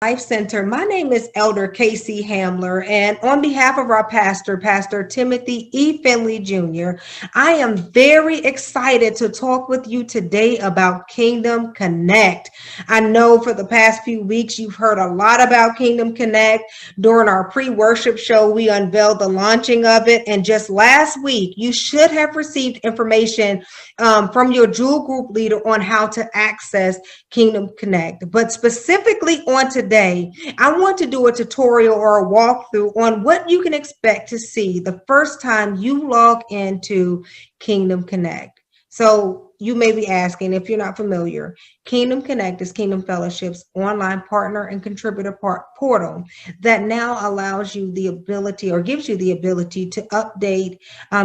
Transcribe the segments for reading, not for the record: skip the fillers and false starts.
Life Center. My name is Elder Casey Hamler, and on behalf of our pastor, Pastor Timothy E. Finley Jr., I am very excited to talk with you today about Kingdom Connect. I know for the past few weeks you've heard a lot about Kingdom Connect. During our pre-worship show, we unveiled the launching of it, and just last week, you should have received information from your Jewel Group leader on how to access Kingdom Connect. But specifically on today, I want to do a tutorial or a walkthrough on what you can expect to see the first time you log into Kingdom Connect. So you may be asking, if you're not familiar, Kingdom Connect is Kingdom Fellowship's online partner and contributor portal that now allows you the ability or gives you the ability to update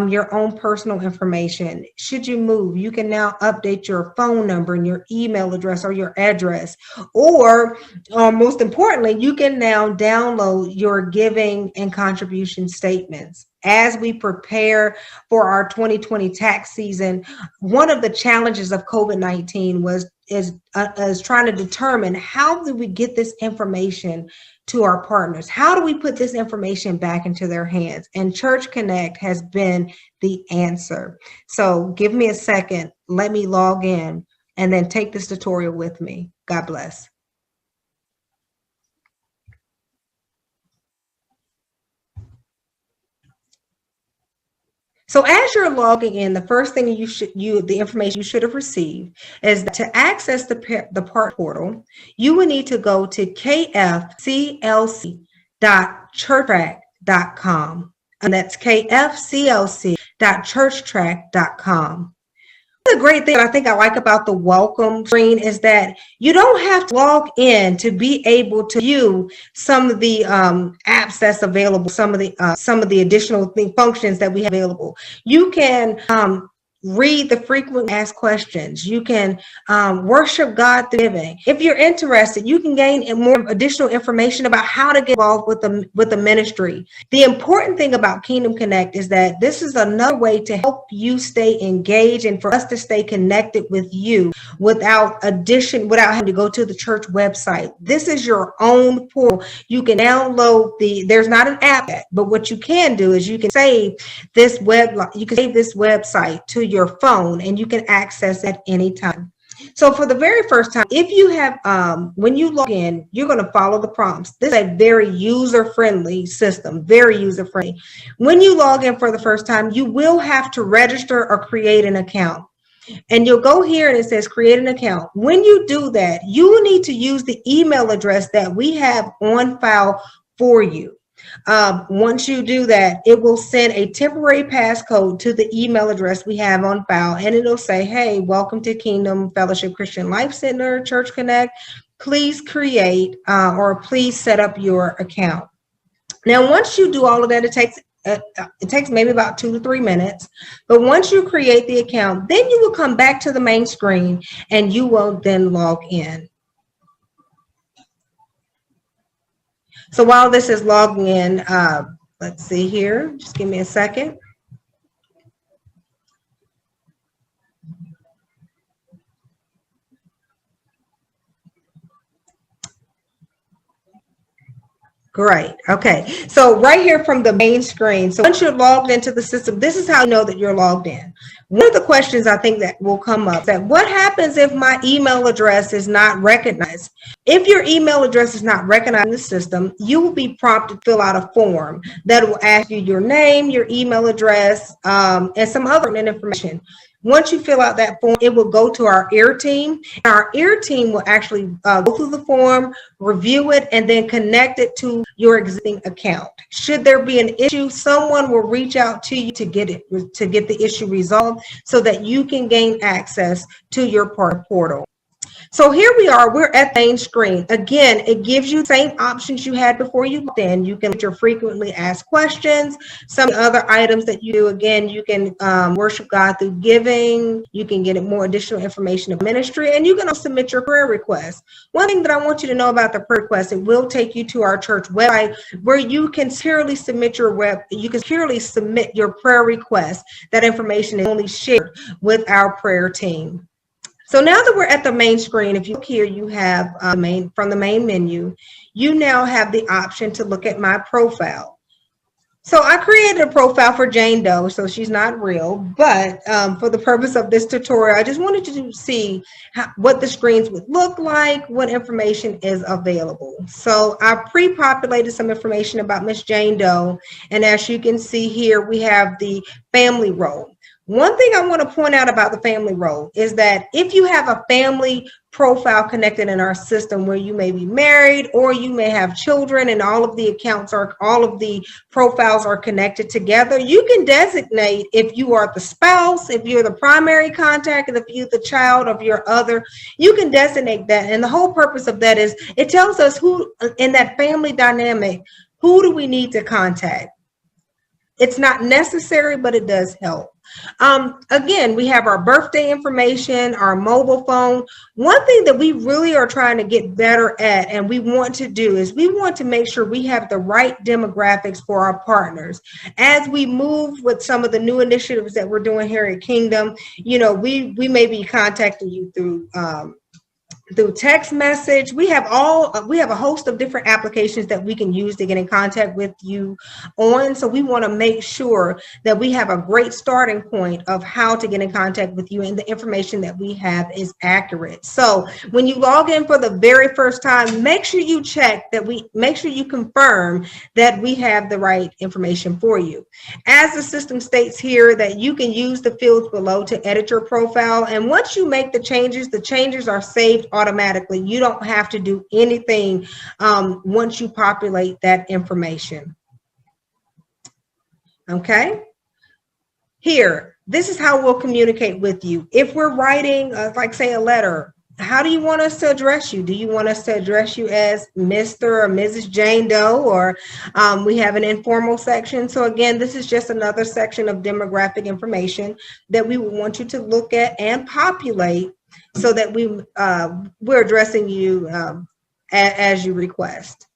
your own personal information. Should you move, you can now update your phone number and your email address or your address. Or most importantly, you can now download your giving and contribution statements. As we prepare for our 2020 tax season, one of the challenges of COVID-19 is trying to determine how do we get this information to our partners? How do we put this information back into their hands? And Church Connect has been the answer. So give me a second, let me log in, and then take this tutorial with me. God bless. So as you're logging in, the first thing the information you should have received is that to access the part portal, you will need to go to KFCLC.churchtrack.com, and that's KFCLC.churchtrack.com. The great thing I think I like about the welcome screen is that you don't have to log in to be able to view some of the apps that's available, some of the additional functions that we have available. You can read the frequently asked questions. You can worship God through giving. If you're interested, you can gain more additional information about how to get involved with the ministry. The important thing about Kingdom Connect is that this is another way to help you stay engaged and for us to stay connected with you without having to go to the church website. This is your own portal. You can download there's not an app yet, but what you can do is you can save this website to your phone and you can access it anytime. So for the very first time, if you have, when you log in, you're going to follow the prompts. This is a very user-friendly system, very user-friendly. When you log in for the first time, you will have to register or create an account. And you'll go here and it says create an account. When you do that, you will need to use the email address that we have on file for you. Once you do that, it will send a temporary passcode to the email address we have on file, and it'll say, hey, welcome to Kingdom Fellowship Christian Life Center, Church Connect. Please create or please set up your account. Now, once you do all of that, it takes maybe about 2 to 3 minutes. But once you create the account, then you will come back to the main screen and you will then log in. So while this is logging in, let's see here, just give me a second. Great. Okay. So right here from the main screen. So once you're logged into the system, this is how you know that you're logged in. One of the questions I think that will come up is that what happens if my email address is not recognized? If your email address is not recognized in the system, you will be prompted to fill out a form that will ask you your name, your email address, and some other information. Once you fill out that form, it will go to our ear team. Our ear team will actually go through the form, review it, and then connect it to your existing account. Should there be an issue, someone will reach out to you to get the issue resolved so that you can gain access to your portal. So here we are, we're at the main screen. Again, it gives you the same options you had before you logged in. You can get your frequently asked questions, some other items that you do. Again, you can worship God through giving. You can get more additional information of ministry, and you can also submit your prayer requests. One thing that I want you to know about the prayer request, it will take you to our church website where you can securely submit your prayer request. That information is only shared with our prayer team. So now that we're at the main screen, if you look here, you have from the main menu, you now have the option to look at my profile. So I created a profile for Jane Doe, so she's not real, but for the purpose of this tutorial, I just wanted you to see what the screens would look like, what information is available. So I pre-populated some information about Miss Jane Doe, and as you can see here, we have the family role. One thing I want to point out about the family role is that if you have a family profile connected in our system where you may be married or you may have children and all of the profiles are connected together, you can designate if you are the spouse, if you're the primary contact, and if you're the child of your other, you can designate that. And the whole purpose of that is it tells us who in that family dynamic, who do we need to contact? It's not necessary, but it does help. Again, we have our birthday information, our mobile phone. One thing that we really are trying to get better at and we want to do is we want to make sure we have the right demographics for our partners. As we move with some of the new initiatives that we're doing here at Kingdom, you know, we may be contacting you through text message. We have a host of different applications that we can use to get in contact with you on. So we want to make sure that we have a great starting point of how to get in contact with you and the information that we have is accurate. So when you log in for the very first time, make sure you confirm that we have the right information for you. As the system states here that you can use the fields below to edit your profile. And once you make the changes are saved automatically. You don't have to do anything once you populate that information. Okay. Here, this is how we'll communicate with you. If we're writing, like say a letter, how do you want us to address you? Do you want us to address you as Mr. or Mrs. Jane Doe, or we have an informal section? So again, this is just another section of demographic information that we would want you to look at and populate so that we're addressing you as you request.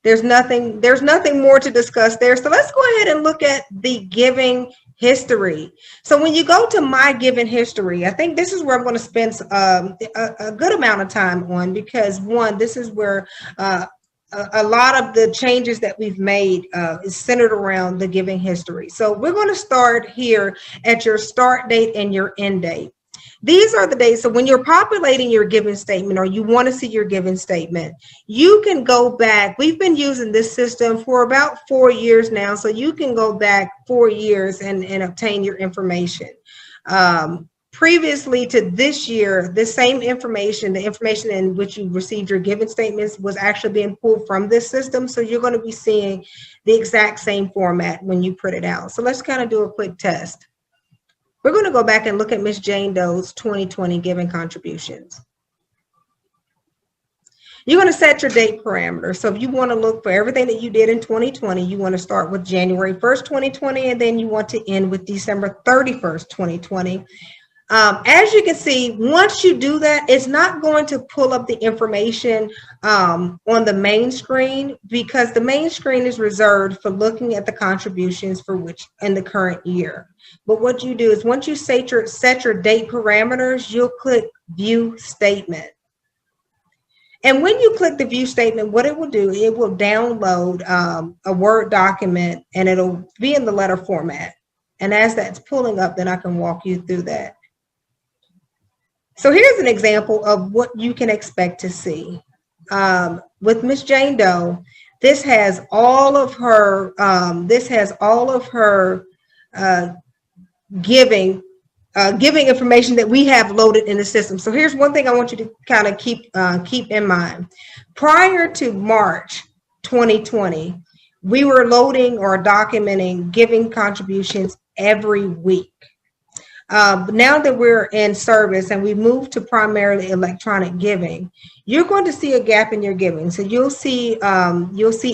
There's nothing more to discuss there. So let's go ahead and look at the giving history. So when you go to my giving history, I think this is where I'm going to spend a good amount of time on, because one, this is where a lot of the changes that we've made is centered around the giving history. So we're going to start here at your start date and your end date. These are the days. So when you're populating your giving statement, or you want to see your giving statement, you can go back. We've been using this system for about 4 years now. So you can go back 4 years and obtain your information. Previously to this year, the same information, the information in which you received your giving statements, was actually being pulled from this system. So you're going to be seeing the exact same format when you print it out. So let's kind of do a quick test. We're going to go back and look at Miss Jane Doe's 2020 giving contributions. You're going to set your date parameter. So if you want to look for everything that you did in 2020, you want to start with January 1st, 2020, and then you want to end with December 31st, 2020. As you can see, once you do that, it's not going to pull up the information on the main screen, because the main screen is reserved for looking at the contributions for which in the current year. But what you do is once you set your date parameters, you'll click View Statement. And when you click the View Statement, what it will do, it will download a Word document, and it'll be in the letter format. And as that's pulling up, then I can walk you through that. So here's an example of what you can expect to see. With Miss Jane Doe, this has all of her giving information that we have loaded in the system. So here's one thing I want you to kind of keep in mind. Prior to March 2020, we were loading or documenting giving contributions every week. Now that we're in service and we moved to primarily electronic giving, you're going to see a gap in your giving. So you'll see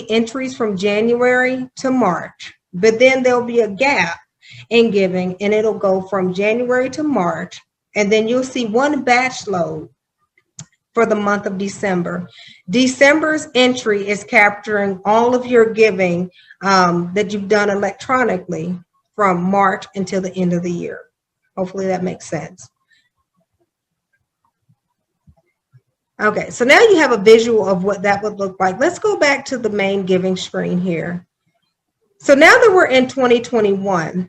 entries from January to March, but then there'll be a gap in giving, and it'll go from January to March, and then you'll see one batch load for the month of December. December's entry is capturing all of your giving that you've done electronically from March until the end of the year. Hopefully that makes sense. Okay, so now you have a visual of what that would look like. Let's go back to the main giving screen here. So now that we're in 2021,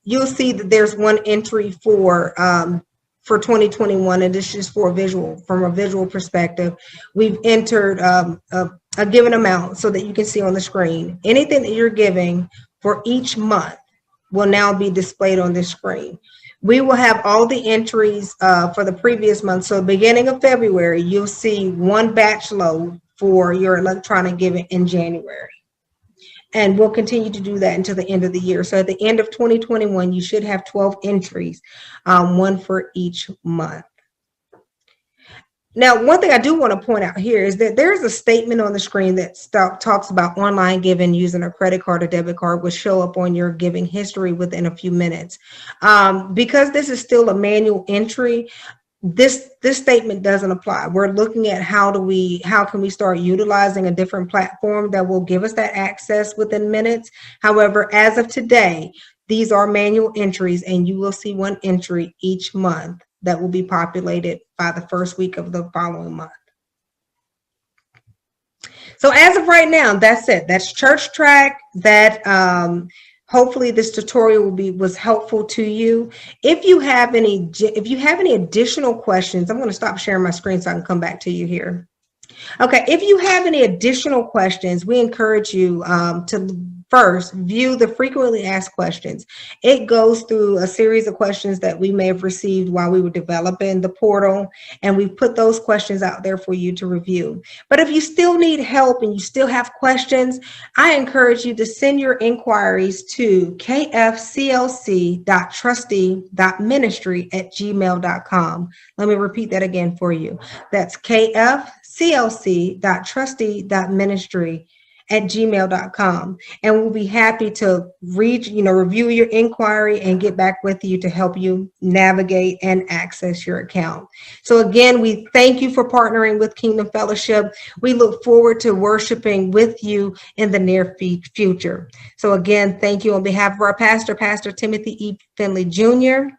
you'll see that there's one entry for 2021, and this is for a visual, from a visual perspective. We've entered a given amount so that you can see on the screen. Anything that you're giving for each month will now be displayed on this screen. We will have all the entries for the previous month. So beginning of February, you'll see one batch load for your electronic giving in January. And we'll continue to do that until the end of the year. So at the end of 2021, you should have 12 entries, one for each month. Now, one thing I do want to point out here is that there's a statement on the screen that talks about online giving using a credit card or debit card will show up on your giving history within a few minutes. Because this is still a manual entry, this statement doesn't apply. We're looking at how can we start utilizing a different platform that will give us that access within minutes. However, as of today, these are manual entries, and you will see one entry each month that will be populated by the first week of the following month. So as of right now, that's it. That's Church Track. That hopefully this tutorial was helpful to you. If you have any additional questions, I'm going to stop sharing my screen so I can come back to you here. Okay, if you have any additional questions, we encourage you to first view the frequently asked questions. It goes through a series of questions that we may have received while we were developing the portal, and we put those questions out there for you to review. But if you still need help and you still have questions, I encourage you to send your inquiries to kfclc.trustee.ministry@gmail.com. Let me repeat that again for you. That's kfclc.trustee.ministry@gmail.com, and we'll be happy to review your inquiry and get back with you to help you navigate and access your account. So again, we thank you for partnering with Kingdom Fellowship. We look forward to worshiping with you in the near future. So again, thank you on behalf of our pastor, Pastor Timothy E. Finley Jr.